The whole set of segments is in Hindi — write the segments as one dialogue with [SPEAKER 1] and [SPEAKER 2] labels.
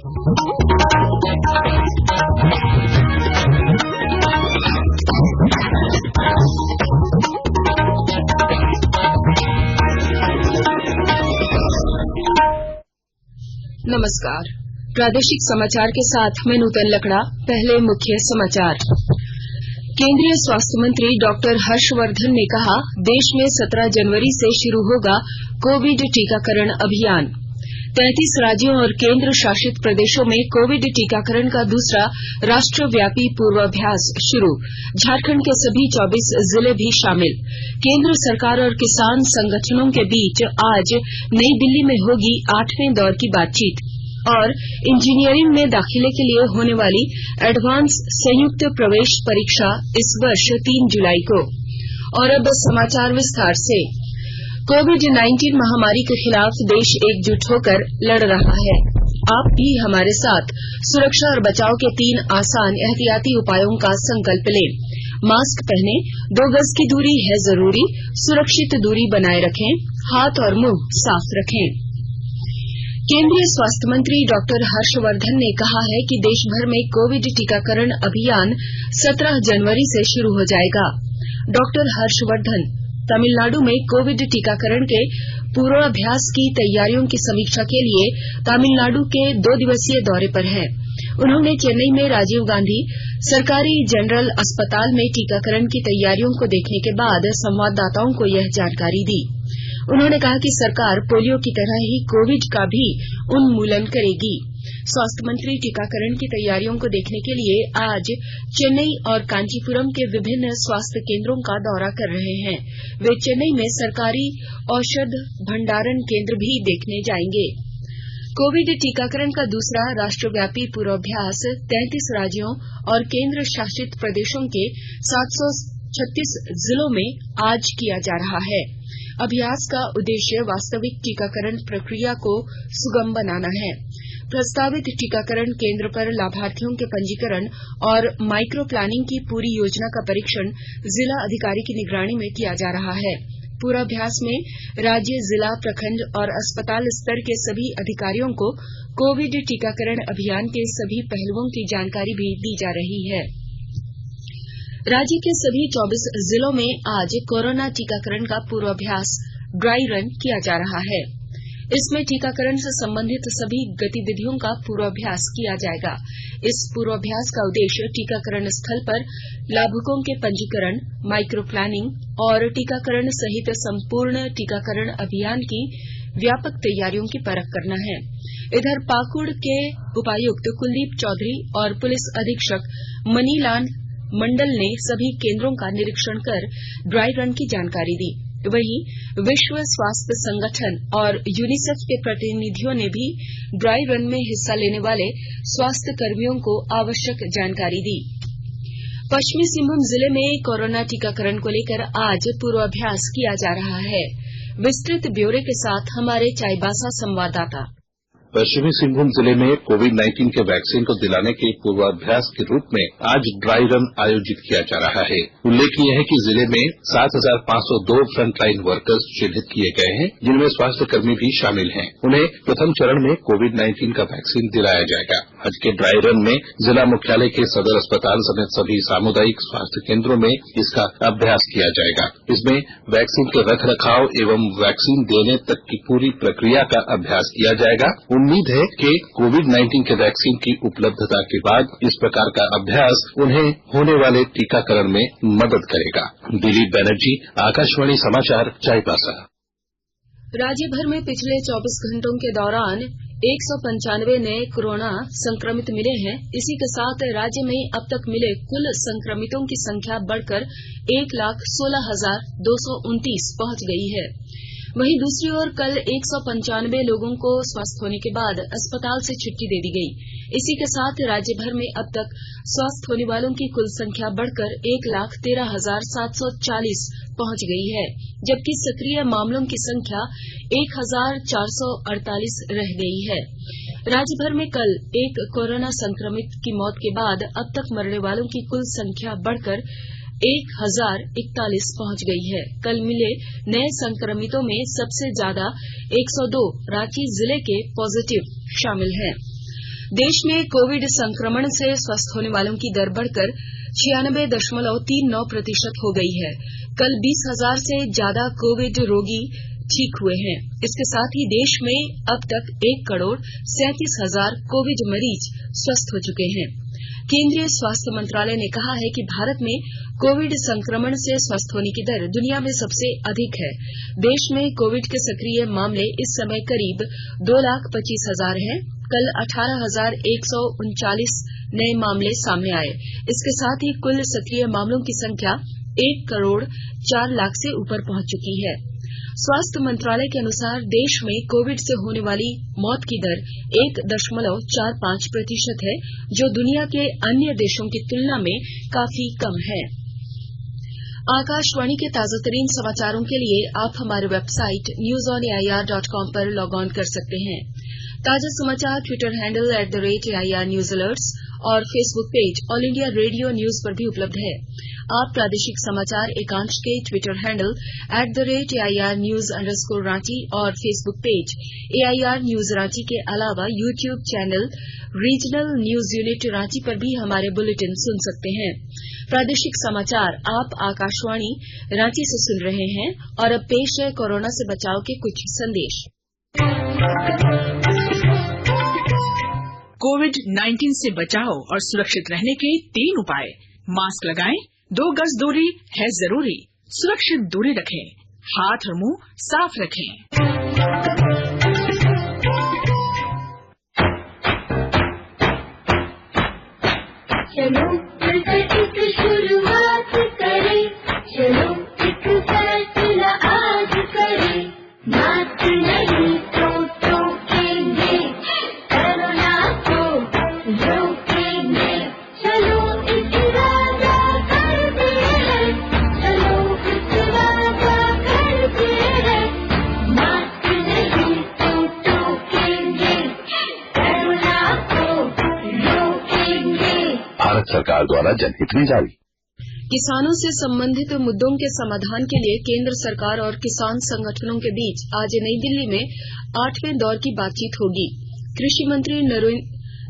[SPEAKER 1] नमस्कार, प्रादेशिक समाचार के साथ मैं नूतन लकड़ा। पहले मुख्य समाचार। केंद्रीय स्वास्थ्य मंत्री डॉक्टर हर्षवर्धन ने कहा, देश में 17 जनवरी से शुरू होगा कोविड टीकाकरण अभियान। 33 राज्यों और केंद्र शासित प्रदेशों में कोविड टीकाकरण का दूसरा राष्ट्रव्यापी पूर्वाभ्यास शुरू। झारखंड के सभी 24 जिले भी शामिल। केंद्र सरकार और किसान संगठनों के बीच आज नई दिल्ली में होगी 8वें दौर की बातचीत। और इंजीनियरिंग में दाखिले के लिए होने वाली एडवांस संयुक्त प्रवेश परीक्षा इस वर्ष 3 जुलाई को। और अब समाचार विस्तार से। कोविड-19 महामारी के खिलाफ देश एकजुट होकर लड़ रहा है। आप भी हमारे साथ सुरक्षा और बचाव के 3 आसान एहतियाती उपायों का संकल्प लें। मास्क पहने, 2 गज की दूरी है जरूरी, सुरक्षित दूरी बनाए रखें, हाथ और मुंह साफ रखें। केंद्रीय स्वास्थ्य मंत्री डॉक्टर हर्षवर्धन ने कहा है कि देश भर में कोविड टीकाकरण अभियान 17 जनवरी से शुरू हो जाएगा। डॉक्टर हर्षवर्धन तमिलनाडु में कोविड टीकाकरण के पूर्वाभ्यास की तैयारियों की समीक्षा के लिए तमिलनाडु के 2 दिवसीय दौरे पर हैं। उन्होंने चेन्नई में राजीव गांधी सरकारी जनरल अस्पताल में टीकाकरण की तैयारियों को देखने के बाद संवाददाताओं को यह जानकारी दी। उन्होंने कहा कि सरकार पोलियो की तरह ही कोविड का भी उन्मूलन करेगी। स्वास्थ्य मंत्री टीकाकरण की तैयारियों को देखने के लिए आज चेन्नई और कांचीपुरम के विभिन्न स्वास्थ्य केंद्रों का दौरा कर रहे हैं। वे चेन्नई में सरकारी औषध भंडारण केंद्र भी देखने जाएंगे। कोविड टीकाकरण का दूसरा राष्ट्रव्यापी पूर्वाभ्यास 33 राज्यों और केंद्र शासित प्रदेशों के 736 जिलों में आज किया जा रहा है। अभ्यास का उद्देश्य वास्तविक टीकाकरण प्रक्रिया को सुगम बनाना है। प्रस्तावित टीकाकरण केंद्र पर लाभार्थियों के पंजीकरण और माइक्रो प्लानिंग की पूरी योजना का परीक्षण जिला अधिकारी की निगरानी में किया जा रहा है। पूर्वाभ्यास में राज्य, जिला, प्रखंड और अस्पताल स्तर के सभी अधिकारियों को कोविड टीकाकरण अभियान के सभी पहलुओं की जानकारी भी दी जा रही है। राज्य के सभी 24 जिलों में आज कोरोना टीकाकरण का पूर्वाभ्यास ड्राई रन किया जा रहा है। इसमें टीकाकरण से संबंधित सभी गतिविधियों का पूर्वाभ्यास किया जाएगा। इस पूर्वाभ्यास का उद्देश्य टीकाकरण स्थल पर लाभुकों के पंजीकरण, माइक्रो प्लानिंग और टीकाकरण सहित संपूर्ण टीकाकरण अभियान की व्यापक तैयारियों की परख करना है। इधर पाकुड़ के उपायुक्त कुलदीप चौधरी और पुलिस अधीक्षक मनीलाल मंडल ने सभी केंद्रों का निरीक्षण कर ड्राई रन की जानकारी दी। वहीं विश्व स्वास्थ्य संगठन और यूनिसेफ के प्रतिनिधियों ने भी ड्राई रन में हिस्सा लेने वाले स्वास्थ्य कर्मियों को आवश्यक जानकारी दी। पश्चिमी सिंहभूम जिले में कोरोना टीकाकरण को लेकर आज पूर्वाभ्यास किया जा रहा है। विस्तृत ब्यौरे के साथ हमारे चाईबासा संवाददाता।
[SPEAKER 2] पश्चिमी सिंहभूम जिले में कोविड-19 के वैक्सीन को दिलाने के पूर्वाभ्यास के रूप में आज ड्राई रन आयोजित किया जा रहा है। उल्लेखनीय है कि जिले में 7,502 फ्रंटलाइन वर्कर्स चिन्हित किए गए हैं, जिनमें स्वास्थ्य कर्मी भी शामिल हैं। उन्हें प्रथम चरण में कोविड-19 का वैक्सीन दिलाया जाएगा। आज के ड्राई रन में जिला मुख्यालय के सदर अस्पताल समेत सभी सामुदायिक स्वास्थ्य केंद्रों में इसका अभ्यास किया जाएगा। इसमें वैक्सीन के रखरखाव एवं वैक्सीन देने तक की पूरी प्रक्रिया का अभ्यास किया जाएगा। उम्मीद है कि कोविड-19 के वैक्सीन की उपलब्धता के बाद इस प्रकार का अभ्यास उन्हें होने वाले टीकाकरण में मदद करेगा। दिलीप बनर्जी, आकाशवाणी समाचार, चाईबासा।
[SPEAKER 1] राज्य भर में पिछले 24 घंटों के दौरान 195 नए कोरोना संक्रमित मिले हैं। इसी के साथ राज्य में अब तक मिले कुल संक्रमितों की संख्या बढ़कर 1,16,229 पहुंच गई है। वहीं दूसरी ओर कल 195 लोगों को स्वस्थ होने के बाद अस्पताल से छुट्टी दे दी गई। इसी के साथ राज्य भर में अब तक स्वस्थ होने वालों की कुल संख्या बढ़कर 1,13,740 पहुंच गई है, जबकि सक्रिय मामलों की संख्या 1,448 रह गई है। राज्य भर में कल एक कोरोना संक्रमित की मौत के बाद अब तक मरने वालों की कुल संख्या बढ़कर 1,041 पहुंच गई है। कल मिले नए संक्रमितों में सबसे ज्यादा 102 रांची जिले के पॉजिटिव शामिल हैं। देश में कोविड संक्रमण से स्वस्थ होने वालों की दर बढ़कर 96.39% हो गई है। कल 20,000 से ज्यादा कोविड रोगी ठीक हुए हैं। इसके साथ ही देश में अब तक 1,37,00,000 कोविड मरीज स्वस्थ हो चुके हैं। केंद्रीय स्वास्थ्य मंत्रालय ने कहा है कि भारत में कोविड संक्रमण से स्वस्थ होने की दर दुनिया में सबसे अधिक है। देश में कोविड के सक्रिय मामले इस समय करीब 2,25,000 हैं। कल 18,139 नए मामले सामने आए। इसके साथ ही कुल सक्रिय मामलों की संख्या 1,04,00,000 से ऊपर पहुंच चुकी है। स्वास्थ्य मंत्रालय के अनुसार देश में कोविड से होने वाली मौत की दर 1.45% है, जो दुनिया के अन्य देशों की तुलना में काफी कम है। आकाशवाणी के ताजातरीन समाचारों के लिए आप हमारे वेबसाइट newsonair.com पर लॉग ऑन कर सकते हैं। ताजा समाचार Twitter handle @AIR News Alerts और Facebook page all India radio news पर भी उपलब्ध है। आप प्रादेशिक समाचार एकांश के ट्विटर हैंडल @AIR News_Ranchi और Facebook page AIR News Ranchi के अलावा YouTube channel regional news unit Ranchi पर भी हमारे बुलेटिन सुन सकते हैं। प्रादेशिक समाचार आप आकाशवाणी रांची से सुन रहे हैं और अब पेश है कोरोना से बचाव के कुछ संदेश।
[SPEAKER 3] कोविड-19 से बचाव और सुरक्षित रहने के 3 उपाय। मास्क लगाएं, 2 गज दूरी है जरूरी, सुरक्षित दूरी रखें, हाथ और मुंह साफ रखें।
[SPEAKER 4] चलो एक शुरुआत करें, चलो एक फैसला आज करें, मास्क नहीं तो टोकेंगे, कोरोना को रोकेंगे, चलो एक वादा करते हैं, चलो एक वादा करते हैं, मास्क नहीं तो टोकेंगे, कोरोना को रोकेंगे।
[SPEAKER 5] भारत सरकार द्वारा जनहित में जारी।
[SPEAKER 1] किसानों से संबंधित मुद्दों के समाधान के लिए केंद्र सरकार और किसान संगठनों के बीच आज नई दिल्ली में 8वें दौर की बातचीत होगी। कृषि मंत्री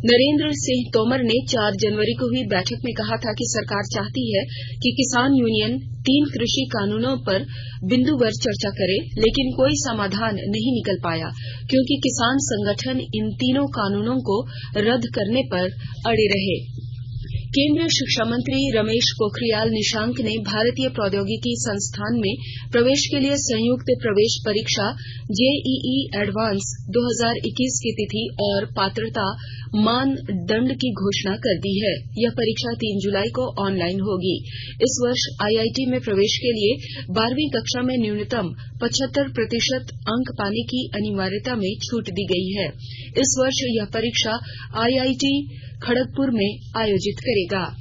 [SPEAKER 1] नरेंद्र सिंह तोमर ने 4 जनवरी को हुई बैठक में कहा था कि सरकार चाहती है कि किसान यूनियन 3 कृषि कानूनों पर बिंदुवार चर्चा करे, लेकिन कोई समाधान नहीं निकल पाया क्योंकि किसान संगठन इन तीनों कानूनों को रद्द करने पर अड़े रहे। केंद्रीय शिक्षा मंत्री रमेश पोखरियाल निशंक ने भारतीय प्रौद्योगिकी संस्थान में प्रवेश के लिए संयुक्त प्रवेश परीक्षा JEE एडवांस 2021 की तिथि और पात्रता मानदंड की घोषणा कर दी है। यह परीक्षा 3 जुलाई को ऑनलाइन होगी। इस वर्ष IIT में प्रवेश के लिए 12वीं कक्षा में न्यूनतम 75% अंक पाने की अनिवार्यता में छूट दी गई है। इस वर्ष यह परीक्षा IIT खड़गपुर में आयोजित करेगा।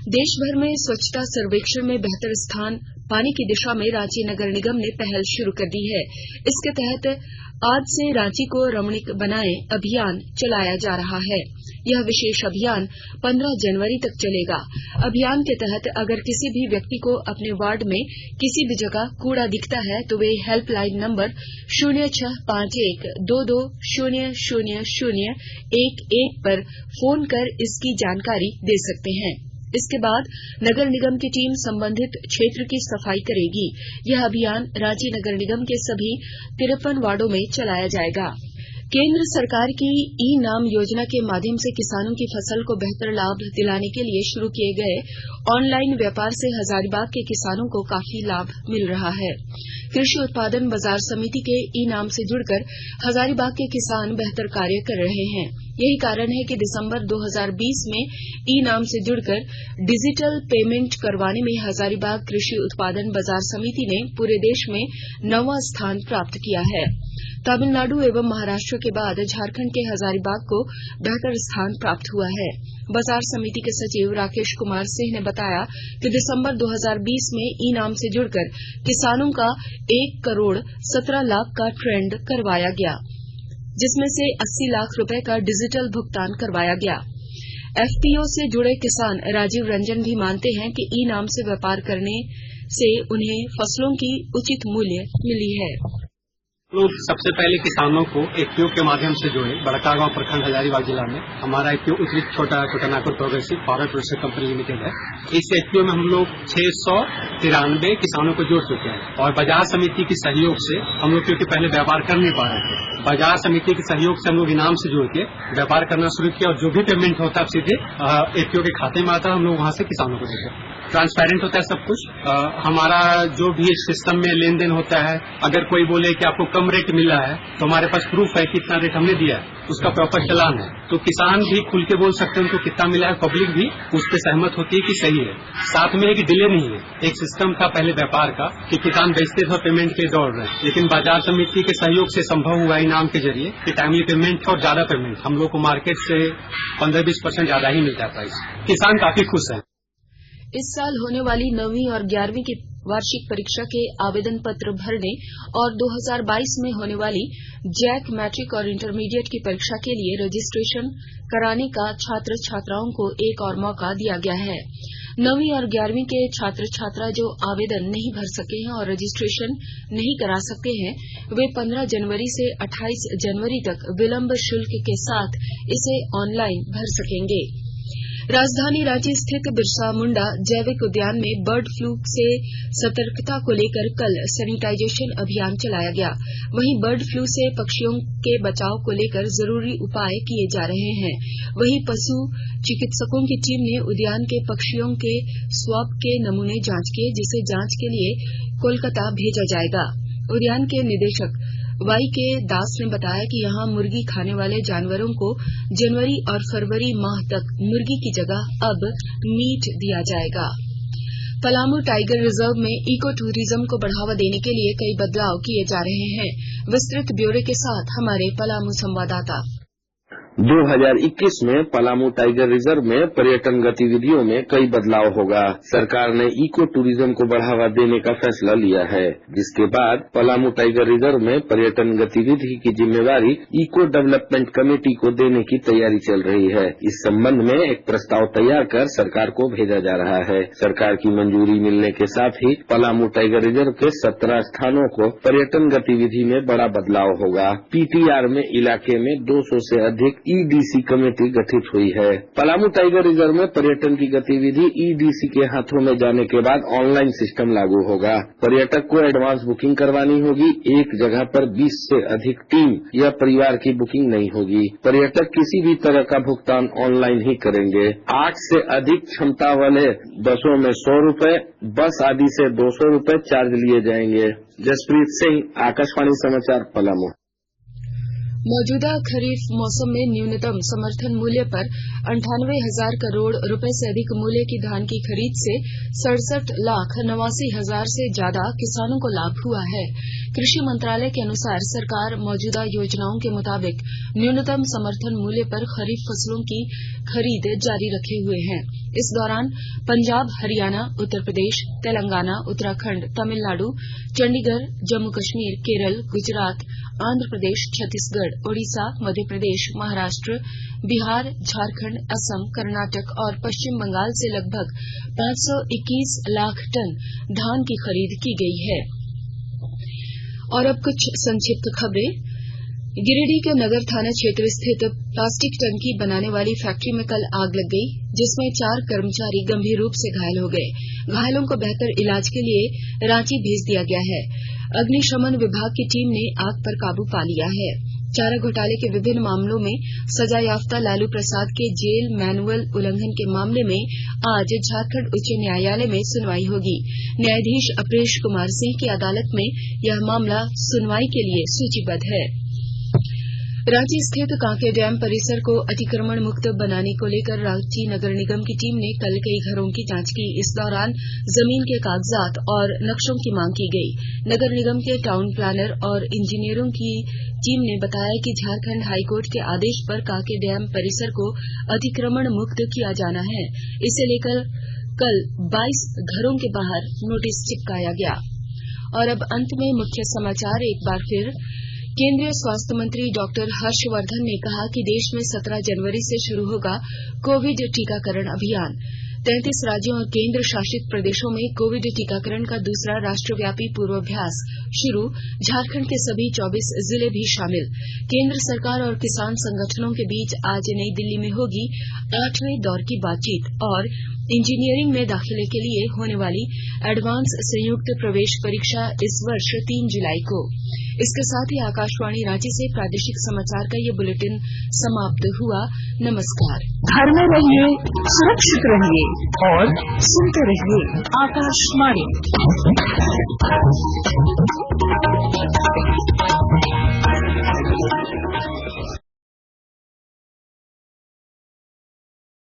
[SPEAKER 1] देश भर में स्वच्छता सर्वेक्षण में बेहतर स्थान पाने की दिशा में रांची नगर निगम ने पहल शुरू कर दी है। इसके तहत आज से रांची को रमणीक बनाएं अभियान चलाया जा रहा है। यह विशेष अभियान 15 जनवरी तक चलेगा। अभियान के तहत अगर किसी भी व्यक्ति को अपने वार्ड में किसी भी जगह कूड़ा दिखता है तो वे हेल्पलाइन नंबर 065122000011 पर फोन कर इसकी जानकारी दे सकते हैं। इसके बाद नगर निगम की टीम संबंधित क्षेत्र की सफाई करेगी। यह अभियान रांची नगर निगम के सभी 53 वार्डों में चलाया जाएगा। केंद्र सरकार की ई-नाम योजना के माध्यम से किसानों की फसल को बेहतर लाभ दिलाने के लिए शुरू किए गए ऑनलाइन व्यापार से हजारीबाग के किसानों को काफी लाभ मिल रहा है। कृषि उत्पादन बाजार समिति के ई-नाम से जुड़कर हजारीबाग के किसान बेहतर कार्य कर रहे हैं। यही कारण है कि दिसंबर 2020 में ई-नाम से जुड़कर डिजिटल पेमेंट करवाने में हजारीबाग कृषि उत्पादन बाजार समिति ने पूरे देश में 9वां स्थान प्राप्त किया है। तमिलनाडु एवं महाराष्ट्र के बाद झारखंड के हजारीबाग को बेहतर स्थान प्राप्त हुआ है। बाजार समिति के सचिव राकेश कुमार सिंह ने बताया कि दिसंबर 2020 में ई-नाम से जुड़कर किसानों का 1 करोड़ 17 लाख का ट्रेंड करवाया गया, जिसमें से 80 लाख रुपए का डिजिटल भुगतान करवाया गया। FPO से जुड़े किसान राजीव रंजन भी मानते हैं कि ई-नाम से व्यापार करने से उन्हें फसलों की उचित मूल्य मिली है।
[SPEAKER 6] लोग सबसे पहले किसानों को एफपीओ के माध्यम से जोड़े। बड़कागांव प्रखंड हजारीबाग जिला में हमारा एफपीओ उत्तरी Chotanagpur progressive power producer company limited है। इस एफपीओ में हम लोग 693 किसानों को जोड़ चुके हैं और बाजार समिति के सहयोग से हम लोग क्योंकि पहले व्यापार कर नहीं पा रहे थे, बाजार समिति के सहयोग से हम लोग इनाम से जोड़ के व्यापार करना शुरू किया और जो भी पेमेंट होता है सीधे एफपीओ के खाते में आता है, हम लोग वहां से किसानों को देते हैं। ट्रांसपेरेंट होता है सब कुछ। हमारा जो भी सिस्टम में लेन देन होता है, अगर कोई बोले कि आपको कम रेट मिला है तो हमारे पास प्रूफ है कि इतना रेट हमने दिया है, उसका प्रॉपर चालान है, तो किसान भी खुल के बोल सकते हैं उनको कितना मिला है, पब्लिक भी उस पर सहमत होती है कि सही है। साथ में है कि डिले नहीं है। एक सिस्टम था पहले व्यापार का कि किसान बेचते थे पेमेंट के दौड़ रहे हैं, लेकिन बाजार समिति के सहयोग से संभव हुआ इनाम के जरिए कि टाइमली पेमेंट और ज्यादा पेमेंट हम लोग को मार्केट से 15-20% ज्यादा ही मिलता है प्राइस। किसान काफी खुश है।
[SPEAKER 1] इस साल होने वाली 9वीं और 11वीं की वार्षिक परीक्षा के आवेदन पत्र भरने और 2022 में होने वाली जैक, मैट्रिक और इंटरमीडिएट की परीक्षा के लिए रजिस्ट्रेशन कराने का छात्र छात्राओं को एक और मौका दिया गया है। 9वीं और 11वीं के छात्र छात्रा जो आवेदन नहीं भर सके हैं और रजिस्ट्रेशन नहीं करा सकते हैं, वे 15 जनवरी से 28 जनवरी तक विलंब शुल्क के साथ इसे ऑनलाइन भर सकेंगे। राजधानी रांची स्थित बिरसा मुंडा जैविक उद्यान में बर्ड फ्लू से सतर्कता को लेकर कल सैनिटाइजेशन अभियान चलाया गया। वहीं बर्ड फ्लू से पक्षियों के बचाव को लेकर जरूरी उपाय किए जा रहे हैं। वहीं पशु चिकित्सकों की टीम ने उद्यान के पक्षियों के स्वाब के नमूने जांच किए, जिसे जांच के लिए कोलकाता भेजा जाएगा। उद्यान के निदेशक YK दास ने बताया कि यहां मुर्गी खाने वाले जानवरों को जनवरी और फरवरी माह तक मुर्गी की जगह अब मीट दिया जाएगा। पलामू टाइगर रिजर्व में इको टूरिज्म को बढ़ावा देने के लिए कई बदलाव किए जा रहे हैं। विस्तृत ब्यौरे के साथ हमारे पलामू संवाददाता।
[SPEAKER 7] 2021 में पलामू टाइगर रिजर्व में पर्यटन गतिविधियों में कई बदलाव होगा। सरकार ने इको टूरिज्म को बढ़ावा देने का फैसला लिया है, जिसके बाद पलामू टाइगर रिजर्व में पर्यटन गतिविधि की जिम्मेवारी इको डेवलपमेंट कमेटी को देने की तैयारी चल रही है। इस संबंध में एक प्रस्ताव तैयार कर सरकार को भेजा जा रहा है। सरकार की मंजूरी मिलने के साथ ही पलामू टाइगर रिजर्व के 17 स्थानों को पर्यटन गतिविधि में बड़ा बदलाव होगा। PTR में इलाके में 200 से अधिक EDC कमेटी गठित हुई है। पलामू टाइगर रिजर्व में पर्यटन की गतिविधि EDC के हाथों में जाने के बाद ऑनलाइन सिस्टम लागू होगा। पर्यटक को एडवांस बुकिंग करवानी होगी। एक जगह पर 20 से अधिक टीम या परिवार की बुकिंग नहीं होगी। पर्यटक किसी भी तरह का भुगतान ऑनलाइन ही करेंगे। 8 से अधिक क्षमता वाले बसों में 100 रूपये, बस आदि से 200 रूपये चार्ज लिए जाएंगे। जसप्रीत सिंह, आकाशवाणी समाचार, पलामू।
[SPEAKER 1] मौजूदा खरीफ मौसम में न्यूनतम समर्थन मूल्य पर 98,000 करोड़ रुपए से अधिक मूल्य की धान की खरीद से 67,89,000 से ज्यादा किसानों को लाभ हुआ है। कृषि मंत्रालय के अनुसार सरकार मौजूदा योजनाओं के मुताबिक न्यूनतम समर्थन मूल्य पर खरीफ फसलों की खरीद जारी रखे हुए है। इस दौरान पंजाब, हरियाणा, उत्तर प्रदेश, तेलंगाना, उत्तराखंड, तमिलनाडु, चंडीगढ़, जम्मू कश्मीर, केरल, गुजरात, आंध्र प्रदेश, छत्तीसगढ़, ओडिशा, मध्य प्रदेश, महाराष्ट्र, बिहार, झारखंड, असम, कर्नाटक और पश्चिम बंगाल से लगभग 521 लाख टन धान की खरीद की गई है। और अब कुछ संक्षिप्त खबरें। गिरिडीह के नगर थाना क्षेत्र स्थित प्लास्टिक टंकी बनाने वाली फैक्ट्री में कल आग लग गई, जिसमें 4 कर्मचारी गंभीर रूप से घायल हो गए। घायलों को बेहतर इलाज के लिए रांची भेज दिया गया है। अग्निशमन विभाग की टीम ने आग पर काबू पा लिया है। चारा घोटाले के विभिन्न मामलों में सजायाफ्ता लालू प्रसाद के जेल मैनुअल उल्लंघन के मामले में आज झारखंड उच्च न्यायालय में सुनवाई होगी। न्यायाधीश अपरेश कुमार सिंह की अदालत में यह मामला सुनवाई के लिए सूचीबद्ध है। रांची स्थित कांके डैम परिसर को अतिक्रमण मुक्त बनाने को लेकर रांची नगर निगम की टीम ने कल कई घरों की जांच की। इस दौरान जमीन के कागजात और नक्शों की मांग की गई। नगर निगम के टाउन प्लानर और इंजीनियरों की टीम ने बताया कि झारखंड हाईकोर्ट के आदेश पर कांके डैम परिसर को अतिक्रमण मुक्त किया जाना है। इसे लेकर कल 22 घरों के बाहर नोटिस चिपकाया गया। और अब अंत में मुख्य समाचार एक बार फिर। केंद्रीय स्वास्थ्य मंत्री डॉक्टर हर्षवर्धन ने कहा कि देश में 17 जनवरी से शुरू होगा कोविड टीकाकरण अभियान। 33 राज्यों और केंद्र शासित प्रदेशों में कोविड टीकाकरण का दूसरा राष्ट्रव्यापी पूर्वाभ्यास शुरू, झारखंड के सभी 24 जिले भी शामिल। केंद्र सरकार और किसान संगठनों के बीच आज नई दिल्ली में होगी 8वें दौर की बातचीत। और इंजीनियरिंग में दाखिले के लिए होने वाली एडवांस संयुक्त प्रवेश परीक्षा इस वर्ष 3 जुलाई को। इसके साथ ही आकाशवाणी रांची से प्रादेशिक समाचार का ये बुलेटिन समाप्त हुआ। नमस्कार।
[SPEAKER 3] घर में रहिए, सुरक्षित रहिए और सुनते रहिए आकाशवाणी।